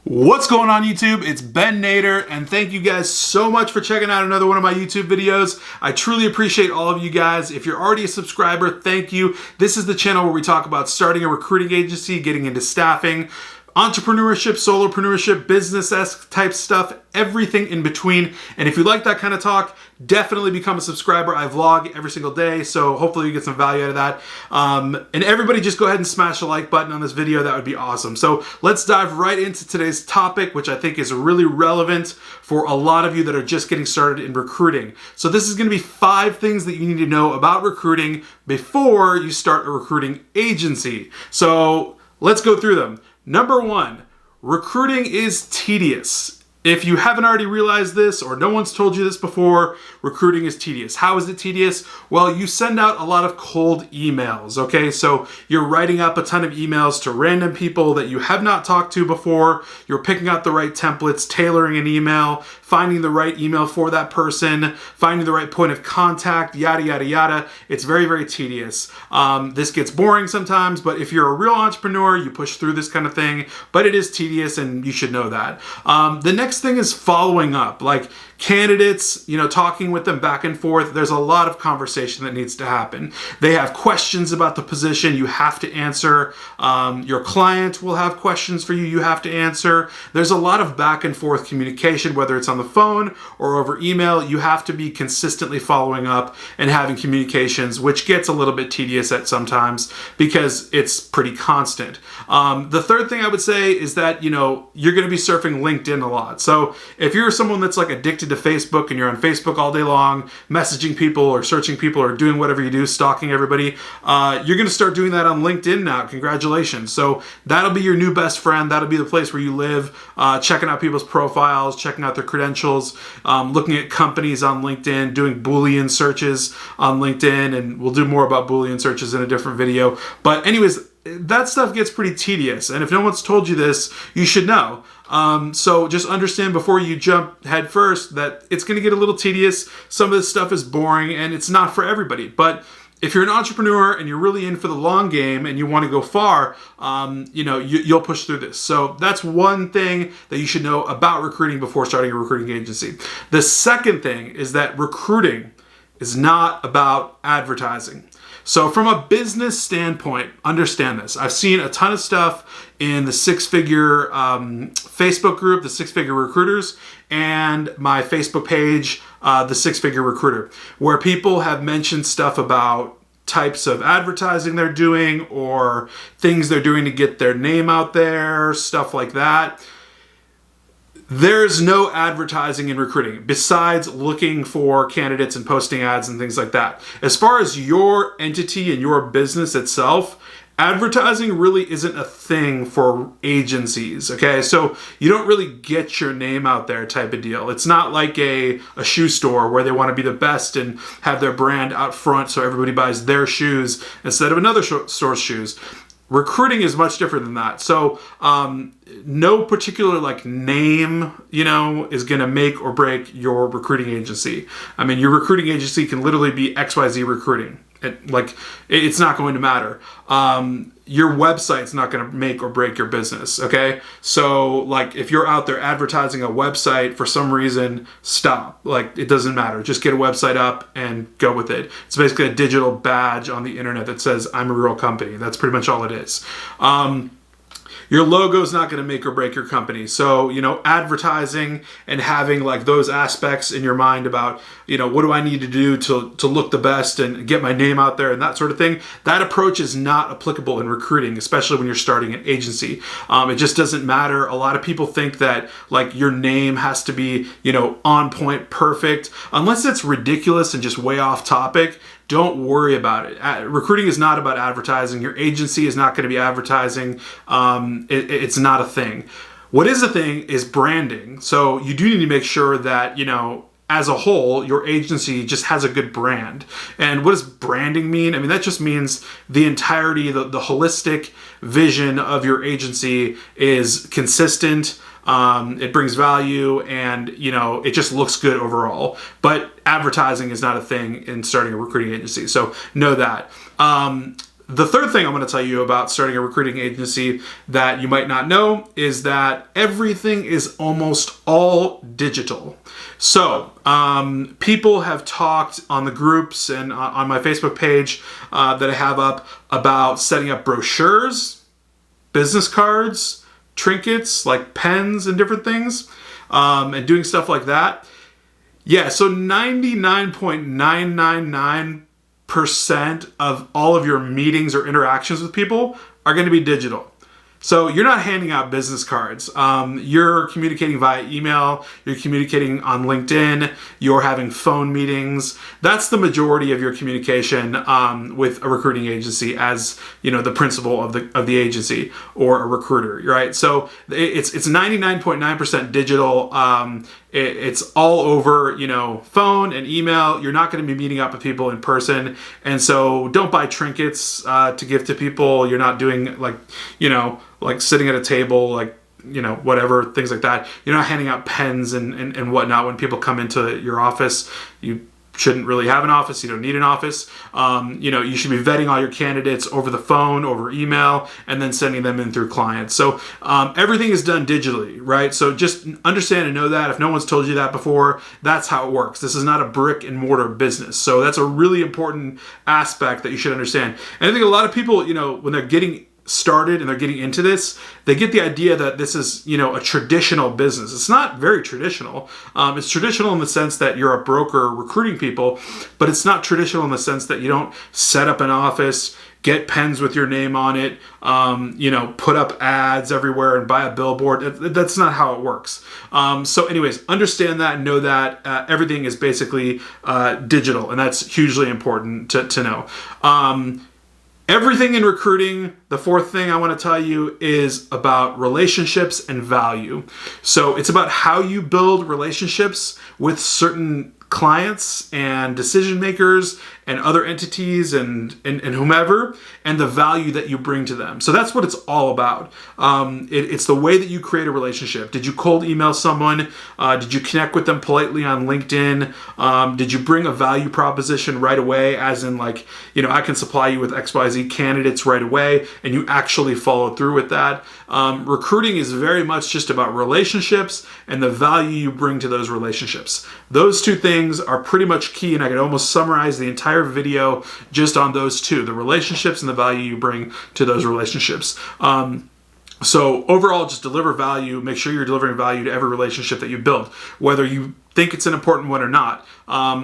What's going on YouTube? It's Ben Nader, and thank you guys so much for checking out another one of my YouTube videos. I truly appreciate all of you guys. If you're already a subscriber, thank you. This is the channel where we talk about starting a recruiting agency, getting into staffing, entrepreneurship, solopreneurship, business-esque type stuff, everything in between. And if you like that kind of talk, definitely become a subscriber. I vlog every single day, so hopefully you get some value out of that. And everybody just go ahead and smash the like button on this video. That would be awesome. So let's dive right into today's topic, which I think is really relevant for a lot of you that are just getting started in recruiting. So this is going to be 5 things that you need to know about recruiting before you start a recruiting agency. So let's go through them. Number 1, recruiting is tedious. If you haven't already realized this, or no one's told you this before, recruiting is tedious. How is it tedious? Well, you send out a lot of cold emails, okay? So you're writing up a ton of emails to random people that you have not talked to before. You're picking out the right templates, tailoring an email, finding the right email for that person, finding the right point of contact, yada, yada, yada. It's very, very tedious. This gets boring sometimes, but if you're a real entrepreneur, you push through this kind of thing, but it is tedious and you should know that. The next thing is following up, like candidates, talking with them back and forth. There's a lot of conversation that needs to happen. They have questions about the position you have to answer. Your client will have questions for you you have to answer. There's a lot of back and forth communication, whether it's on the phone or over email. You have to be consistently following up and having communications, which gets a little bit tedious at sometimes because it's pretty constant. The third thing I would say is that, you're going to be surfing LinkedIn a lot. So if you're someone that's like addicted to Facebook and you're on Facebook all day long, messaging people or searching people or doing whatever you do, stalking everybody, you're going to start doing that on LinkedIn now. Congratulations. So that'll be your new best friend. That'll be the place where you live, checking out people's profiles, checking out their credentials, looking at companies on LinkedIn, doing Boolean searches on LinkedIn, and we'll do more about Boolean searches in a different video. But anyways, that stuff gets pretty tedious, and if no one's told you this, you should know. So just understand before you jump head first that it's going to get a little tedious. Some of this stuff is boring, and it's not for everybody. But if you're an entrepreneur and you're really in for the long game and you want to go far, you'll push through this. So that's one thing that you should know about recruiting before starting a recruiting agency. The second thing is that recruiting is not about advertising. So from a business standpoint, understand this. I've seen a ton of stuff in the 6-figure Facebook group, the 6-figure recruiters, and my Facebook page, the 6-figure recruiter, where people have mentioned stuff about types of advertising they're doing or things they're doing to get their name out there, stuff like that. There's no advertising in recruiting besides looking for candidates and posting ads and things like that. As far as your entity and your business itself, advertising really isn't a thing for agencies, okay? So you don't really get your name out there type of deal. It's not like a shoe store where they want to be the best and have their brand out front so everybody buys their shoes instead of another store's shoes. Recruiting is much different than that. So no particular name, is going to make or break your recruiting agency. I mean, your recruiting agency can literally be XYZ Recruiting. It's not going to matter. Your website's not going to make or break your business, okay? So, if you're out there advertising a website for some reason, stop. It doesn't matter. Just get a website up and go with it. It's basically a digital badge on the internet that says, I'm a real company. That's pretty much all it is. Your logo is not going to make or break your company. So, advertising and having those aspects in your mind about, what do I need to do to look the best and get my name out there and that sort of thing. That approach is not applicable in recruiting, especially when you're starting an agency. It just doesn't matter. A lot of people think that your name has to be, on point, perfect, unless it's ridiculous and just way off topic. Don't worry about it. Recruiting is not about advertising. Your agency is not going to be advertising. It's not a thing. What is a thing is branding. So you do need to make sure that, as a whole, your agency just has a good brand. And what does branding mean? I mean, that just means the entirety, the holistic vision of your agency is consistent. It brings value and, it just looks good overall. But advertising is not a thing in starting a recruiting agency. So know that. The third thing I'm going to tell you about starting a recruiting agency that you might not know is that everything is almost all digital. So people have talked on the groups and on my Facebook page that I have up about setting up brochures, business cards, trinkets like pens and different things, and doing stuff like that. Yeah, so 99.999% of all of your meetings or interactions with people are going to be digital. So you're not handing out business cards. You're communicating via email. You're communicating on LinkedIn. You're having phone meetings. That's the majority of your communication with a recruiting agency, as the principal of the agency or a recruiter, right? So it's 99.9% digital. It's all over, phone and email. You're not going to be meeting up with people in person. And so don't buy trinkets to give to people. You're not doing like sitting at a table, whatever, things like that. You're not handing out pens and whatnot when people come into your office. You shouldn't really have an office. You don't need an office. You should be vetting all your candidates over the phone, over email, and then sending them in through clients. So everything is done digitally, right? So just understand and know that. If no one's told you that before, that's how it works. This is not a brick and mortar business. So that's a really important aspect that you should understand. And I think a lot of people, when they're getting started and they're getting into this, they get the idea that this is, a traditional business. It's not very traditional. It's traditional in the sense that you're a broker recruiting people, but it's not traditional in the sense that you don't set up an office, get pens with your name on it, put up ads everywhere and buy a billboard. That's not how it works. So anyways, understand that and know that everything is basically digital, and that's hugely important to know. Everything in recruiting, the fourth thing I want to tell you is about relationships and value. So it's about how you build relationships with certain clients and decision makers and other entities and whomever, and the value that you bring to them. So that's what it's all about. It's the way that you create a relationship. Did you cold email someone? Did you connect with them politely on LinkedIn? Did you bring a value proposition right away, as in I can supply you with XYZ candidates right away, and you actually followed through with that? Recruiting is very much just about relationships and the value you bring to those relationships. Those two things are pretty much key, and I could almost summarize the entire video just on those two: the relationships and the value you bring to those relationships. So overall, just deliver value. Make sure you're delivering value to every relationship that you build, whether you think it's an important one or not.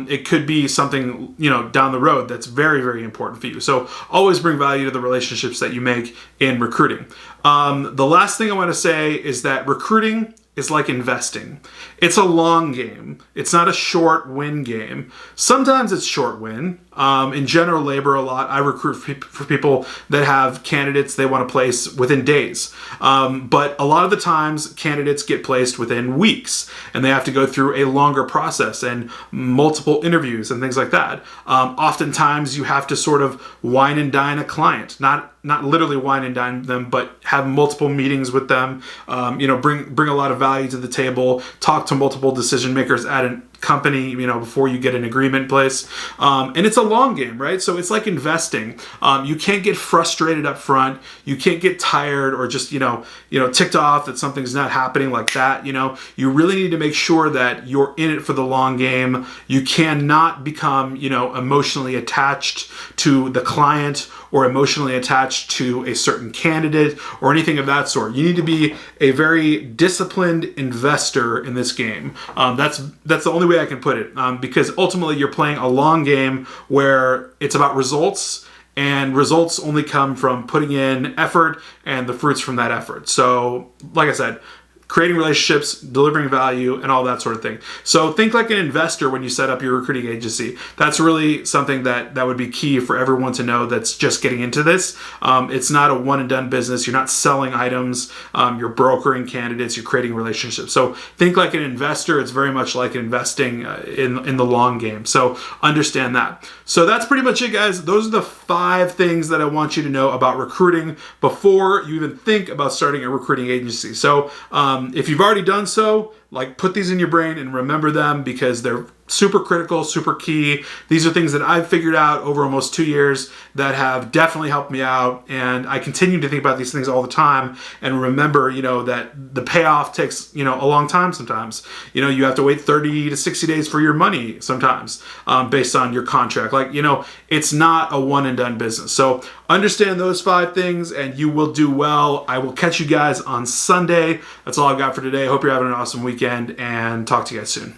It could be something, down the road that's very, very important for you. So always bring value to the relationships that you make in recruiting. The last thing I want to say is that recruiting is like investing. It's a long game. It's not a short win game. Sometimes it's short win. In general labor, a lot, I recruit for people that have candidates they want to place within days. But a lot of the times candidates get placed within weeks, and they have to go through a longer process and multiple interviews and things like that. Oftentimes you have to sort of wine and dine a client, not literally wine and dine them, but have multiple meetings with them, bring a lot of value to the table, talk to multiple decision makers at a company, before you get an agreement in place. And it's a long game, right? So it's like investing. You can't get frustrated up front. You can't get tired or just, ticked off that something's not happening like that. You really need to make sure that you're in it for the long game. You cannot become, emotionally attached to the client or emotionally attached to a certain candidate or anything of that sort. You need to be a very disciplined investor in this game. That's the only way I can put it, because ultimately you're playing a long game where it's about results, and results only come from putting in effort and the fruits from that effort. So, like I said, creating relationships, delivering value, and all that sort of thing. So think like an investor when you set up your recruiting agency. That's really something that would be key for everyone to know that's just getting into this. It's not a one and done business. You're not selling items. You're brokering candidates. You're creating relationships. So think like an investor. It's very much like investing in the long game. So understand that. So that's pretty much it, guys. Those are the 5 things that I want you to know about recruiting before you even think about starting a recruiting agency. So if you've already done so, put these in your brain and remember them, because they're super critical, super key. These are things that I've figured out over almost 2 years that have definitely helped me out. And I continue to think about these things all the time and remember, that the payoff takes, a long time sometimes. You have to wait 30 to 60 days for your money sometimes, based on your contract. It's not a one and done business. So understand those 5 things and you will do well. I will catch you guys on Sunday. That's all I've got for today. Hope you're having an awesome weekend and talk to you guys soon.